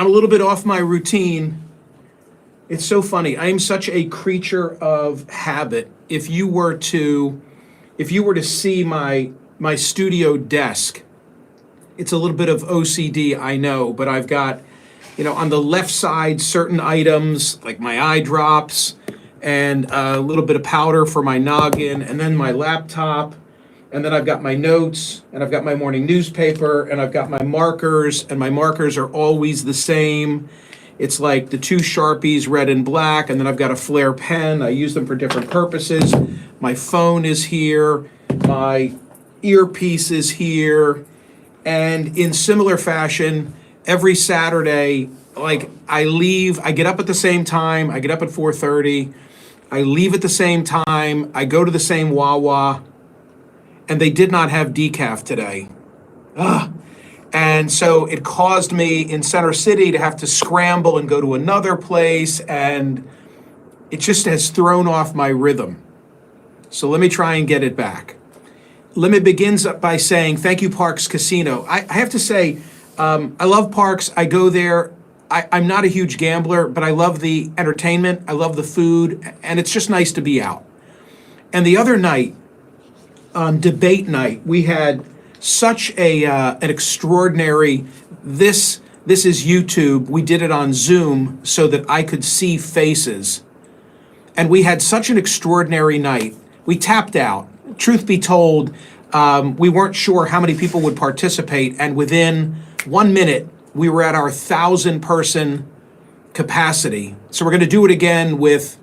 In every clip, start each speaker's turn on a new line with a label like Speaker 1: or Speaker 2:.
Speaker 1: I'm a little bit off my routine. It's so funny. I am such a creature of habit. If you were to see my studio desk, it's a little bit of OCD, I know, but I've got, on the left side, certain items like my eye drops and a little bit of powder for my noggin, and then my laptop, and then I've got my notes, and I've got my morning newspaper, and I've got my markers, and my markers are always the same. It's like the two Sharpies, red and black, and then I've got a Flair pen. I use them for different purposes. My phone is here, my earpiece is here, and in similar fashion, every Saturday, like I get up at the same time, I get up at 4:30, I leave at the same time, I go to the same Wawa, and they did not have decaf today. And so it caused me in Center City to have to scramble and go to another place, and it just has thrown off my rhythm. So let me try and get it back. Let me begin by saying thank you, Parks Casino. I have to say, I love Parks. I go there. I'm not a huge gambler, but I love the entertainment. I love the food, and it's just nice to be out. And the other night, on debate night, we had such an extraordinary, this is YouTube. We did it on Zoom so that I could see faces. And we had such an extraordinary night. We tapped out. Truth be told, we weren't sure how many people would participate. And within 1 minute, we were at our 1,000-person capacity. So we're going to do it again with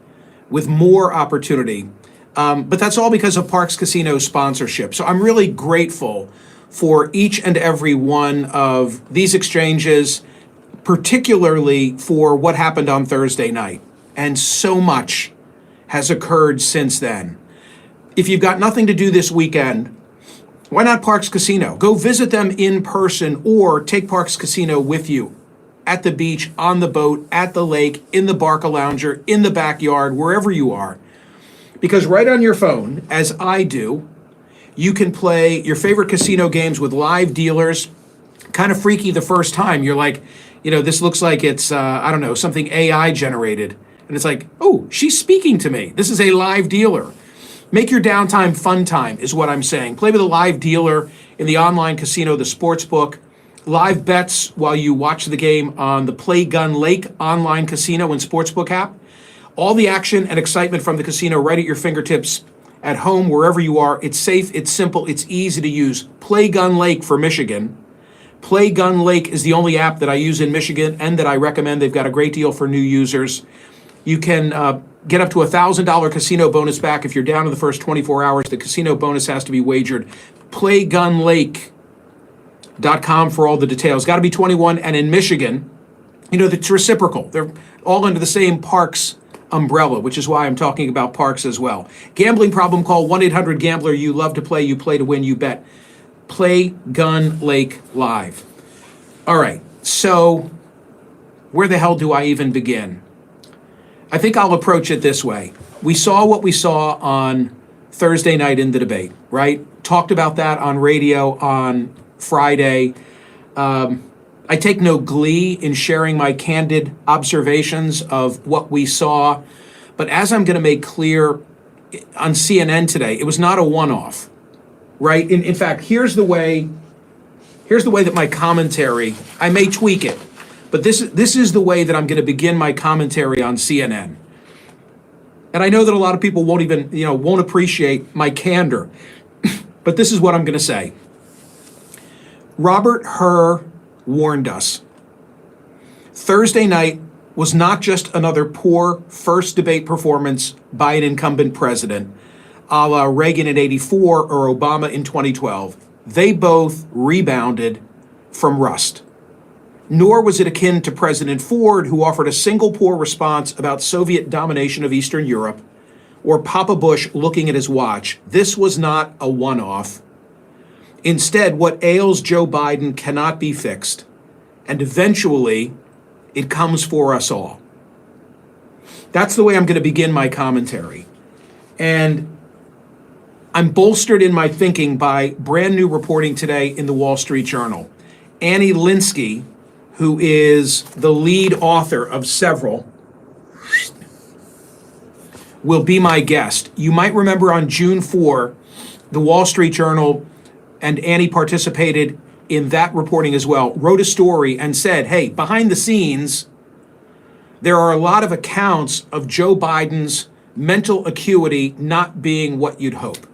Speaker 1: more opportunity. But that's all because of Parks Casino sponsorship. So I'm really grateful for each and every one of these exchanges, particularly for what happened on Thursday night. And so much has occurred since then. If you've got nothing to do this weekend, why not Parks Casino? Go visit them in person or take Parks Casino with you at the beach, on the boat, at the lake, in the Barca-Lounger, in the backyard, wherever you are. Because right on your phone, as I do, you can play your favorite casino games with live dealers. Kind of freaky the first time. You're like, this looks like it's, something AI generated. And it's like, oh, she's speaking to me. This is a live dealer. Make your downtime fun time is what I'm saying. Play with a live dealer in the online casino, the sports book. Live bets while you watch the game on the Play Gun Lake online casino and sportsbook app. All the action and excitement from the casino right at your fingertips at home, wherever you are. It's safe, it's simple, it's easy to use. Play Gun Lake for Michigan. Play Gun Lake is the only app that I use in Michigan and that I recommend. They've got a great deal for new users. You can get up to $1,000 casino bonus back if you're down in the first 24 hours. The casino bonus has to be wagered. PlayGunLake.com for all the details. Got to be 21, and in Michigan, it's reciprocal. They're all under the same Parks umbrella, which is why I'm talking about Parks as well. Gambling problem, call 1-800-GAMBLER. You love to play, you play to win, you bet. Play Gun Lake Live. All right, so where the hell do I even begin? I think I'll approach it this way. We saw what we saw on Thursday night in the debate, right? Talked about that on radio on Friday. I take no glee in sharing my candid observations of what we saw, but as I'm going to make clear on CNN today, it was not a one-off, right? In fact, here's the way that my commentary, I may tweak it, but this is the way that I'm going to begin my commentary on CNN. And I know that a lot of people won't appreciate my candor, but this is what I'm going to say. Robert Hur warned us. Thursday night was not just another poor first debate performance by an incumbent president, a la Reagan in '84 or Obama in 2012. They both rebounded from rust. Nor was it akin to President Ford, who offered a single poor response about Soviet domination of Eastern Europe, or Papa Bush looking at his watch. This was not a one-off. Instead, what ails Joe Biden cannot be fixed, and eventually it comes for us all. That's the way I'm going to begin my commentary. And I'm bolstered in my thinking by brand new reporting today in the Wall Street Journal. Annie Linsky, who is the lead author of several, will be my guest. You might remember on June 4, the Wall Street Journal, and Annie participated in that reporting as well, wrote a story and said, hey, behind the scenes, there are a lot of accounts of Joe Biden's mental acuity not being what you'd hope.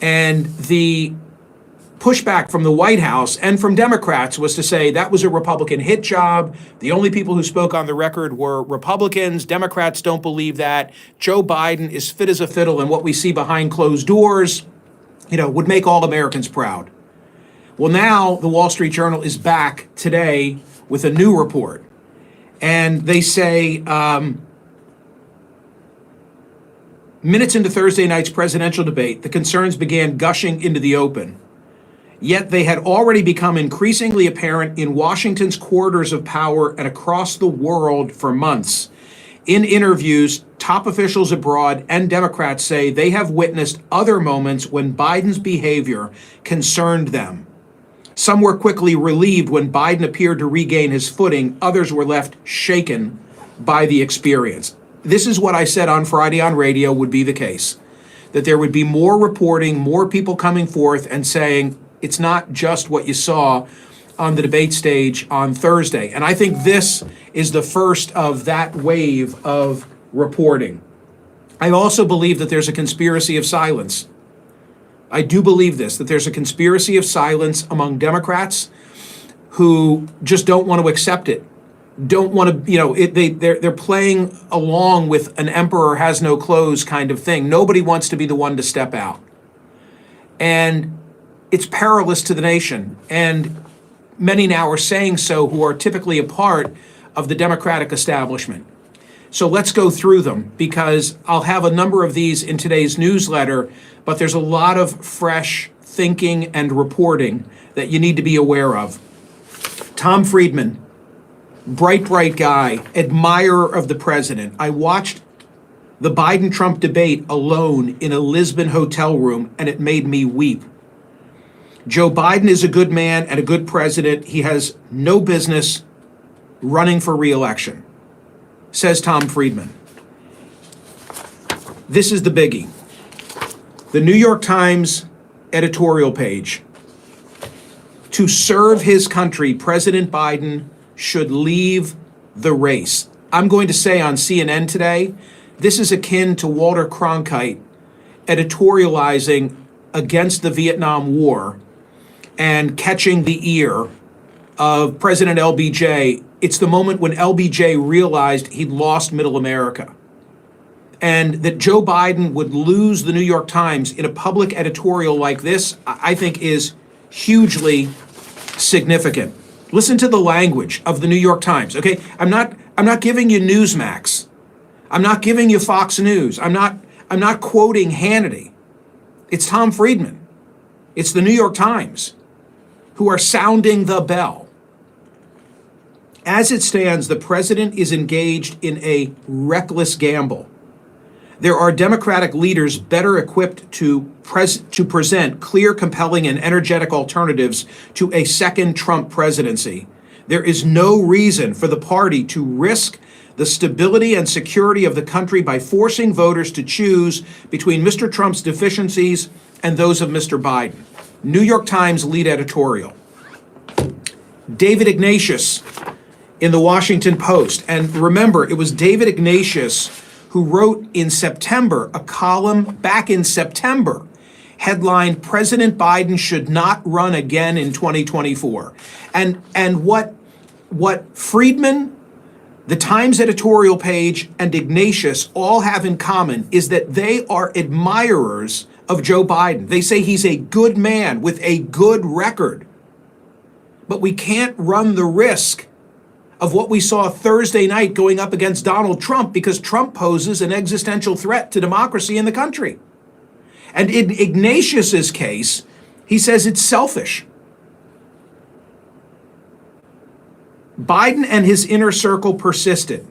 Speaker 1: And the pushback from the White House and from Democrats was to say that was a Republican hit job. The only people who spoke on the record were Republicans. Democrats don't believe that. Joe Biden is fit as a fiddle, and what we see behind closed doors, would make all Americans proud. Well, now the Wall Street Journal is back today with a new report. And they say, minutes into Thursday night's presidential debate, the concerns began gushing into the open. Yet they had already become increasingly apparent in Washington's corridors of power and across the world for months. In interviews, top officials abroad and Democrats say they have witnessed other moments when Biden's behavior concerned them. Some were quickly relieved when Biden appeared to regain his footing. Others were left shaken by the experience. This is what I said on Friday on radio would be the case, that there would be more reporting, more people coming forth and saying, it's not just what you saw on the debate stage on Thursday. And I think this is the first of that wave of reporting. I also believe that there's a conspiracy of silence. I do believe this, that there's a conspiracy of silence among Democrats who just don't want to accept it. Don't want to, they're playing along with an emperor has no clothes kind of thing. Nobody wants to be the one to step out. And it's perilous to the nation. And many now are saying so who are typically a part of the Democratic establishment. So let's go through them, because I'll have a number of these in today's newsletter, but there's a lot of fresh thinking and reporting that you need to be aware of. Tom Friedman, bright guy, admirer of the president. I watched the Biden-Trump debate alone in a Lisbon hotel room, and it made me weep. Joe Biden is a good man and a good president. He has no business running for re-election, says Tom Friedman. This is the biggie. The New York Times editorial page. To serve his country, President Biden should leave the race. I'm going to say on CNN today, this is akin to Walter Cronkite editorializing against the Vietnam War and catching the ear of President LBJ. It's the moment when LBJ realized he'd lost middle America. And that Joe Biden would lose the New York Times in a public editorial like this, I think is hugely significant. Listen to the language of the New York Times, okay? I'm not giving you Newsmax. I'm not giving you Fox News. I'm not quoting Hannity. It's Tom Friedman. It's the New York Times who are sounding the bell. As it stands, the president is engaged in a reckless gamble. There are Democratic leaders better equipped to present clear, compelling, and energetic alternatives to a second Trump presidency. There is no reason for the party to risk the stability and security of the country by forcing voters to choose between Mr. Trump's deficiencies and those of Mr. Biden. New York Times lead editorial. David Ignatius in the Washington Post. And remember, it was David Ignatius who wrote in September a column back in September, headlined, President Biden should not run again in 2024. And what Friedman, the Times editorial page, and Ignatius all have in common is that they are admirers of Joe Biden. They say he's a good man with a good record. But we can't run the risk of what we saw Thursday night going up against Donald Trump, because Trump poses an existential threat to democracy in the country. And in Ignatius's case, he says it's selfish. Biden and his inner circle persisted,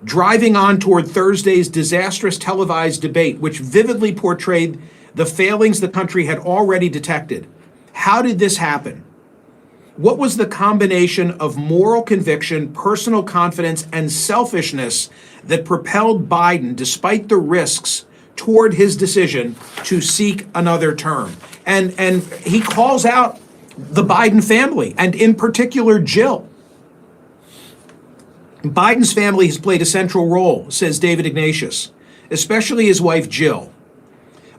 Speaker 1: driving on toward Thursday's disastrous televised debate, which vividly portrayed the failings the country had already detected. How did this happen? What was the combination of moral conviction, personal confidence, and selfishness that propelled Biden, despite the risks, toward his decision to seek another term? And he calls out the Biden family, and in particular, Jill. Biden's family has played a central role, says David Ignatius, especially his wife, Jill.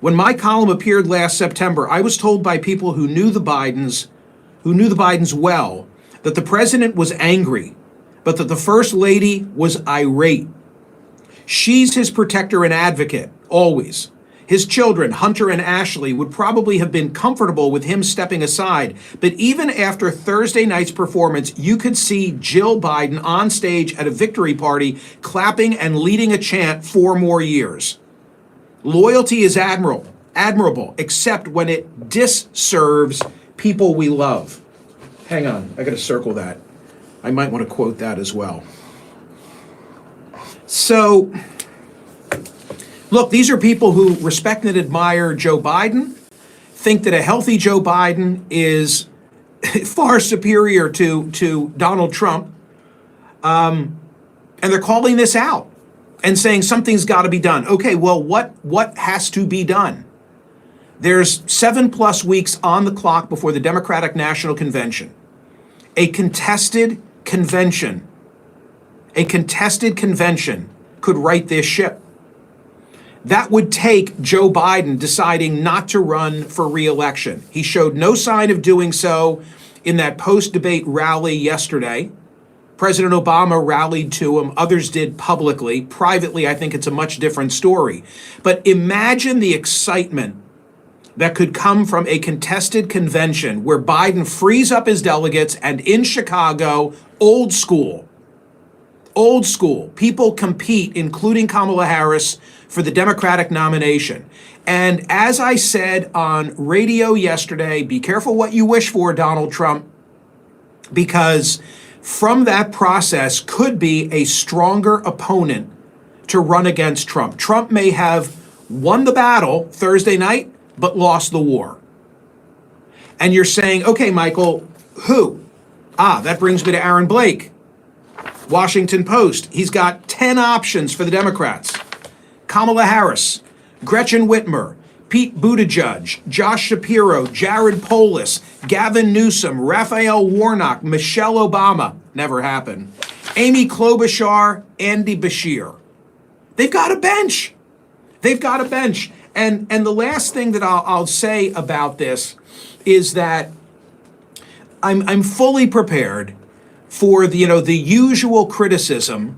Speaker 1: When my column appeared last September, I was told by people who knew the Bidens well, that the president was angry, but that the first lady was irate. She's his protector and advocate, always. His children, Hunter and Ashley, would probably have been comfortable with him stepping aside. But even after Thursday night's performance, you could see Jill Biden on stage at a victory party, clapping and leading a chant 4 more years. Loyalty is admirable, except when it disserves people we love. Hang on, I got to circle that. I might want to quote that as well. So, look, these are people who respect and admire Joe Biden, think that a healthy Joe Biden is far superior to Donald Trump, and they're calling this out and saying something's got to be done. Okay, well, what has to be done? There's 7+ weeks on the clock before the Democratic National Convention. A contested convention could right this ship. That would take Joe Biden deciding not to run for re-election. He showed no sign of doing so in that post-debate rally yesterday. President Obama rallied to him. Others did publicly. Privately, I think it's a much different story. But imagine the excitement that could come from a contested convention where Biden frees up his delegates, and in Chicago, old school, people compete, including Kamala Harris, for the Democratic nomination. And as I said on radio yesterday, be careful what you wish for, Donald Trump, because from that process could be a stronger opponent to run against Trump. Trump may have won the battle Thursday night, but lost the war. And you're saying, okay, Michael, who? That brings me to Aaron Blake, Washington Post. He's got 10 options for the Democrats. Kamala Harris, Gretchen Whitmer, Pete Buttigieg, Josh Shapiro, Jared Polis, Gavin Newsom, Raphael Warnock, Michelle Obama, never happened, Amy Klobuchar, Andy Beshear. They've got a bench. And the last thing that I'll say about this is that I'm fully prepared for the usual criticism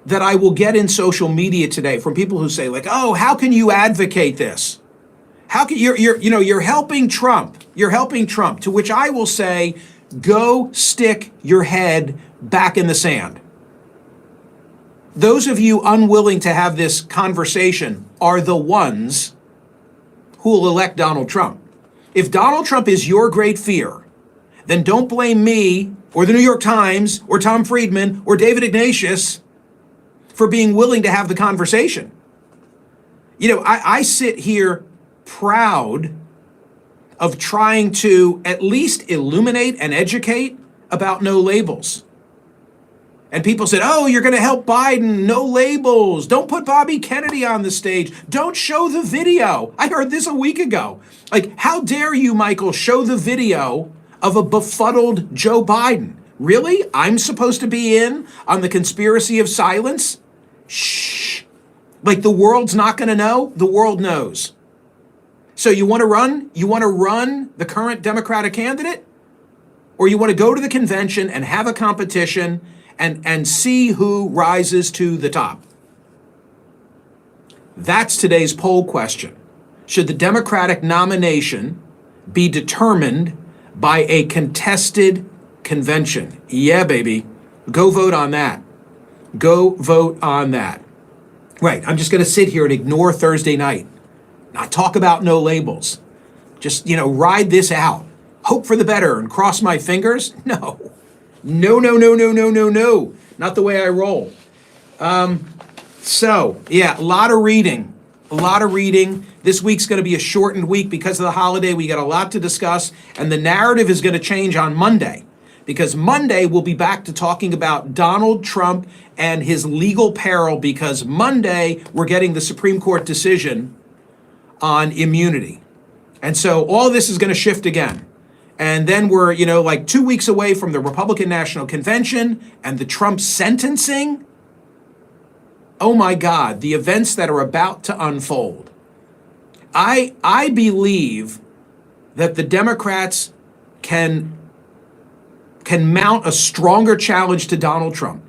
Speaker 1: that I will get in social media today from people who say, like, oh, how can you advocate this? How can you're helping Trump? You're helping Trump. To which I will say, go stick your head back in the sand. Those of you unwilling to have this conversation are the ones who will elect Donald Trump. If Donald Trump is your great fear, then don't blame me or the New York Times or Tom Friedman or David Ignatius for being willing to have the conversation. I sit here proud of trying to at least illuminate and educate about no labels. And people said, oh, you're going to help Biden, no labels. Don't put Bobby Kennedy on the stage. Don't show the video. I heard this a week ago. Like, how dare you, Michael, show the video of a befuddled Joe Biden? Really? I'm supposed to be in on the conspiracy of silence? Shh. Like, the world's not going to know? The world knows. So you want to run? You want to run the current Democratic candidate? Or you want to go to the convention and have a competition and see who rises to the top? That's today's poll question. Should the Democratic nomination be determined by a contested convention? Yeah, baby. Go vote on that. Go vote on that. Right, I'm just going to sit here and ignore Thursday night. Not talk about no labels. Just, ride this out. Hope for the better and cross my fingers? No. No. Not the way I roll. A lot of reading a lot of reading. This week's going to be a shortened week because of the holiday. We got a lot to discuss, and the narrative is going to change on Monday, because Monday we'll be back to talking about Donald Trump and his legal peril, because Monday we're getting the Supreme Court decision on immunity. And so all this is going to shift again. And then we're, like 2 weeks away from the Republican National Convention and the Trump sentencing. Oh my God, the events that are about to unfold. I believe that the Democrats can mount a stronger challenge to Donald Trump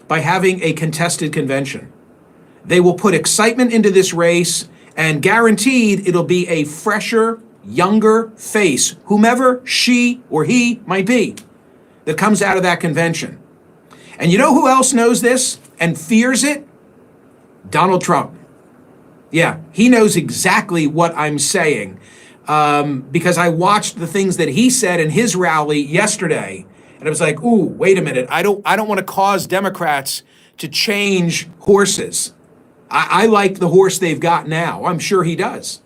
Speaker 1: by having a contested convention. They will put excitement into this race, and guaranteed it'll be a fresher, younger face, whomever she or he might be, that comes out of that convention. And you know who else knows this and fears it? Donald Trump. Yeah, he knows exactly what I'm saying, because I watched the things that he said in his rally yesterday, and I was like, ooh, wait a minute. I don't want to cause Democrats to change horses. I like the horse they've got now. I'm sure he does.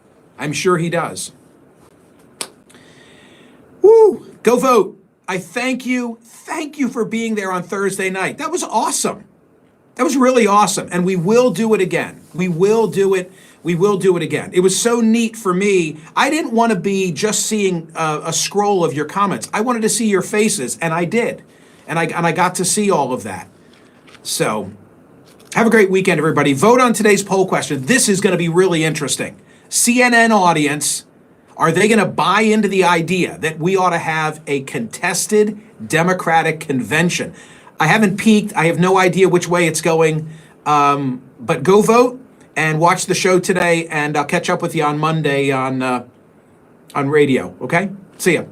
Speaker 1: Woo, go vote. I thank you for being there on Thursday night. That was awesome. That was really awesome. And we will do it again. We will do it again. It was so neat for me. I didn't want to be just seeing a scroll of your comments. I wanted to see your faces, and I did. And I got to see all of that. So have a great weekend, everybody. Vote on today's poll question. This is going to be really interesting. CNN audience, are they going to buy into the idea that we ought to have a contested Democratic convention? I haven't peeked. I have no idea which way it's going. But go vote and watch the show today, and I'll catch up with you on Monday on radio. Okay? See ya.